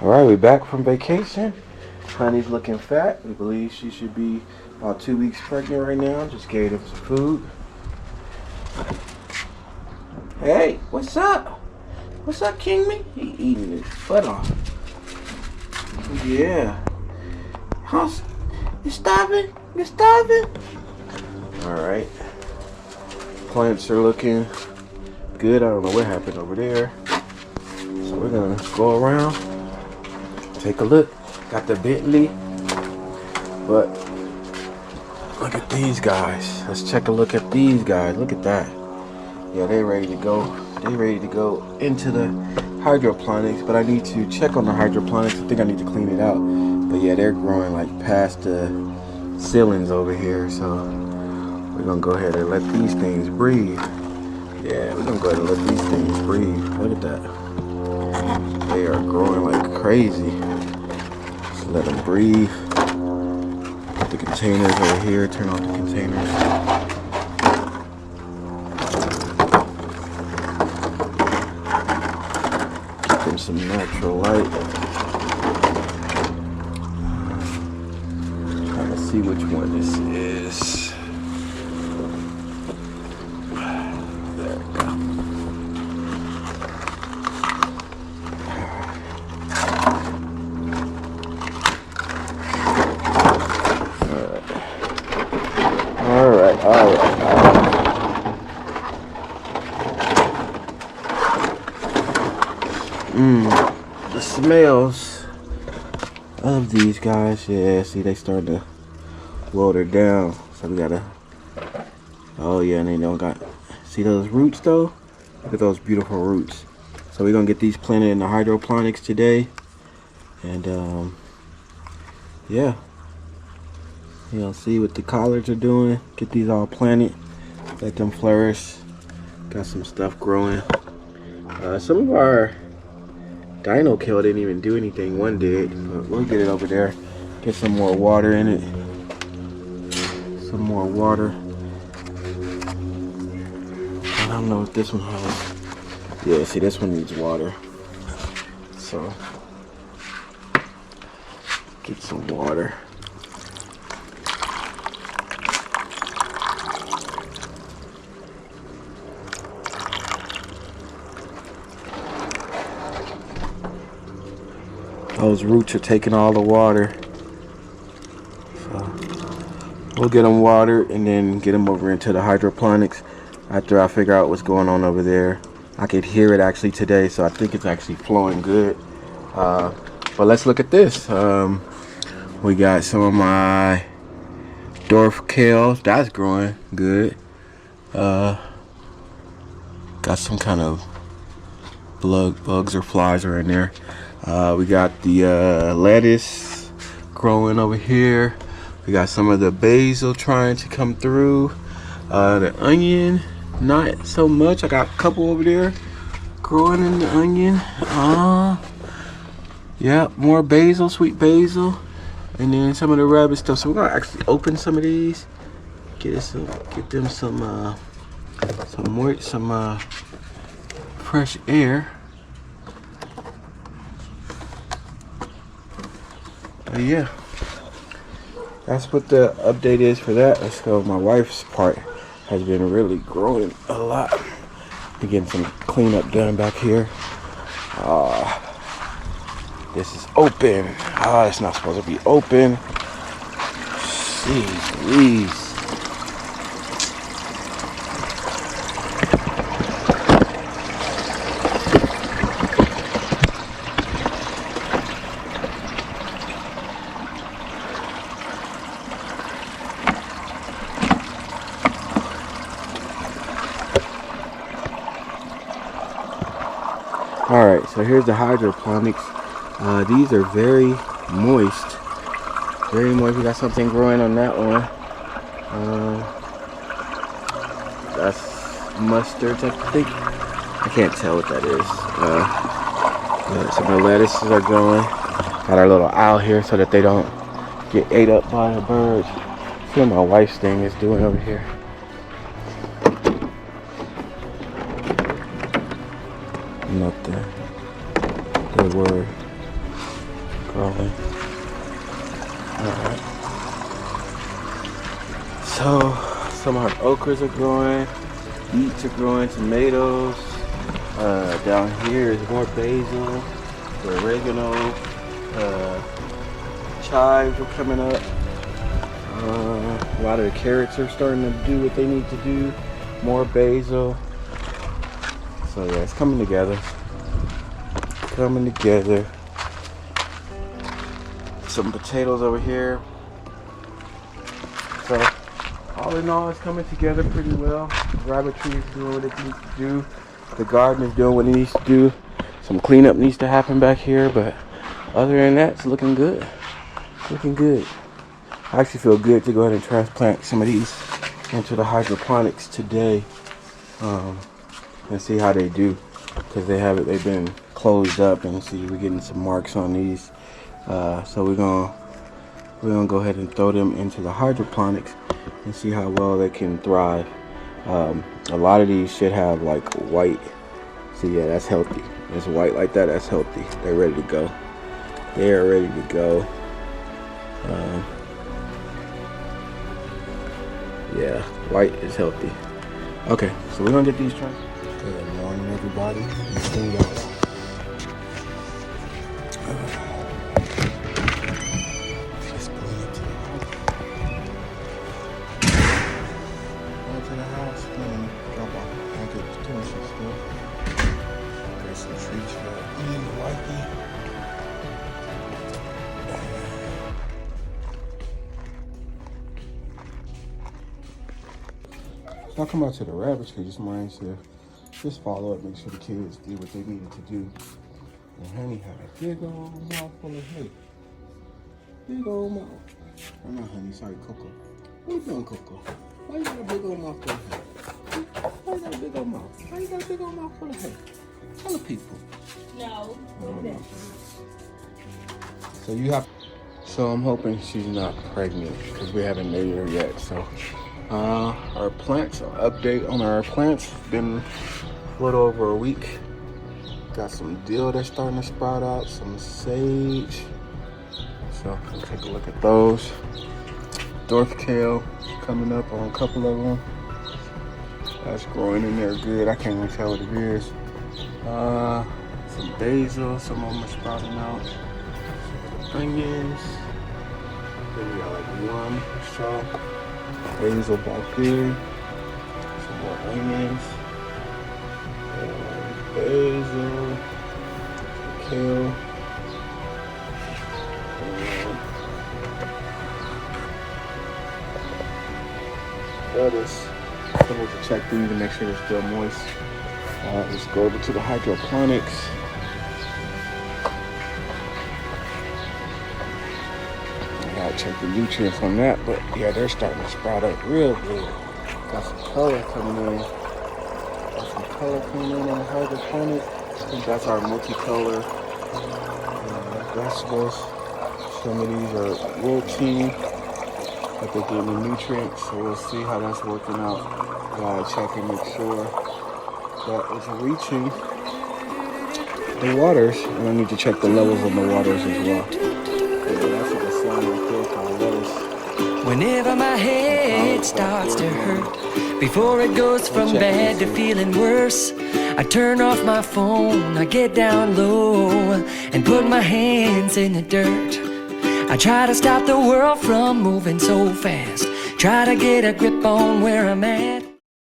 Alright, we're back from vacation. Honey's looking fat. We believe she should be about 2 weeks pregnant right now. Just gave him some food. Hey, what's up? What's up, King Me? He eating his butt off. Yeah. How's you starving? You starving? Alright. Plants are looking good. I don't know what happened over there. So we're gonna go around, take a look. Got the Bentley, but look at these guys. Let's check a look at these guys. Look at that. Yeah, they're ready to go. They're ready to go into the hydroponics, but I need to check on the hydroponics. I think I need to clean it out. But yeah, they're growing like past the ceilings over here, so we're gonna go ahead and let these things breathe. Yeah, we're gonna go ahead and let these things breathe. Look at that. They are growing like crazy. Just let them breathe. Put the containers over here. Turn off the containers. Give them some natural light. Trying to see which one this is. There we go. All right. The smells of these guys, yeah, see they starting to water down. So we gotta, oh yeah, and they don't got, see those roots though? Look at those beautiful roots. So we're gonna get these planted in the hydroponics today. And yeah. You know, see what the collards are doing. Get these all planted. Let them flourish. Got some stuff growing. Some of our dino kill didn't even do anything. One did, but we'll get it over there. Get some more water in it. Some more water. I don't know if this one has. Yeah, see, this one needs water. So, get some water. Those roots are taking all the water. So we'll get them watered and then get them over into the hydroponics after I figure out what's going on over there. I could hear it actually today, so I think it's actually flowing good. But let's look at this. We got some of my dwarf kales. That's growing good. Got some kind of bugs or flies are in there. We got the lettuce growing over here. We got some of the basil trying to come through. The onion, not so much. I got a couple over there growing in the onion. Yeah, more basil, sweet basil, and then some of the rabbit stuff. So we're gonna actually open some of these, get them some fresh air. Yeah, that's what the update is for that. Let's go. My wife's part has been really growing a lot. We're getting some cleanup done back here. This is open. It's not supposed to be open. Jeez Louise. Alright, so here's the hydroponics. These are very moist. Very moist. We got something growing on that one. That's mustard, I think. I can't tell what that is. Some of the lettuces are growing. Got our little owl here so that they don't get ate up by the birds. See what my wife's thing is doing over here. Not the word. growing. Alright. So, some of our okras are growing, beets are growing, tomatoes. Down here is more basil, oregano, chives are coming up. A lot of the carrots are starting to do what they need to do. More basil. So yeah, it's coming together. Coming together. Some potatoes over here. So all in all, it's coming together pretty well. Rabbitry is doing what it needs to do. The garden is doing what it needs to do. Some cleanup needs to happen back here, but other than that, it's looking good. Looking good. I actually feel good to go ahead and transplant some of these into the hydroponics today, and see how they do, because they've been closed up, and see we're getting some marks on these. So we're gonna go ahead and throw them into the hydroponics and see how well they can thrive. A lot of these should have like white. See, yeah, that's healthy. It's white like that. That's healthy. They're ready to go. They are ready to go. Yeah, white is healthy. Okay, so we're gonna get these tried. Good morning, everybody. Just pulling into the house. Drop off the package, doing some stuff. Got some treats for me and the wifey. So I come out to the rabbitry this morning to just follow up, make sure the kids did what they needed to do. And Honey had a big old mouthful of hay. Big old mouth. Oh no, Honey, sorry, Coco. What you doing, Coco? Why you got a big old mouthful of hay? Why you got a big old mouth? Why you got a big old mouthful of hay? Tell the people. No. So you have. So I'm hoping she's not pregnant because we haven't made her yet. So our plants, update on our plants. Been a little over a week. Got some dill that's starting to sprout out. Some sage. So we'll take a look at those. Dwarf kale coming up on a couple of them. That's growing in there good. I can't even tell what it is. Some basil, some of them are sprouting out. Onions. Then we got like one straw. Basil back there. Some more onions. Basil. Kale. Lettuce. So we'll check these to make sure they're still moist. Let's go over to the hydroponics. I gotta check the nutrients on that, but yeah, they're starting to sprout up real good. Got some color coming in. Got some color coming in on the hydroponic. I think that's our multicolor vegetables. Some of these are wilting, but they're getting the nutrients, so we'll see how that's working out. Gotta check and make sure that it's reaching the waters, and I need to check the levels of the waters as well. That's what the sound right there for lettuce. Whenever my head starts to hurt, before it goes from bad to feeling worse, I turn off my phone, I get down low and put my hands in the dirt. I try to stop the world from moving so fast, try to get a grip on where I'm at.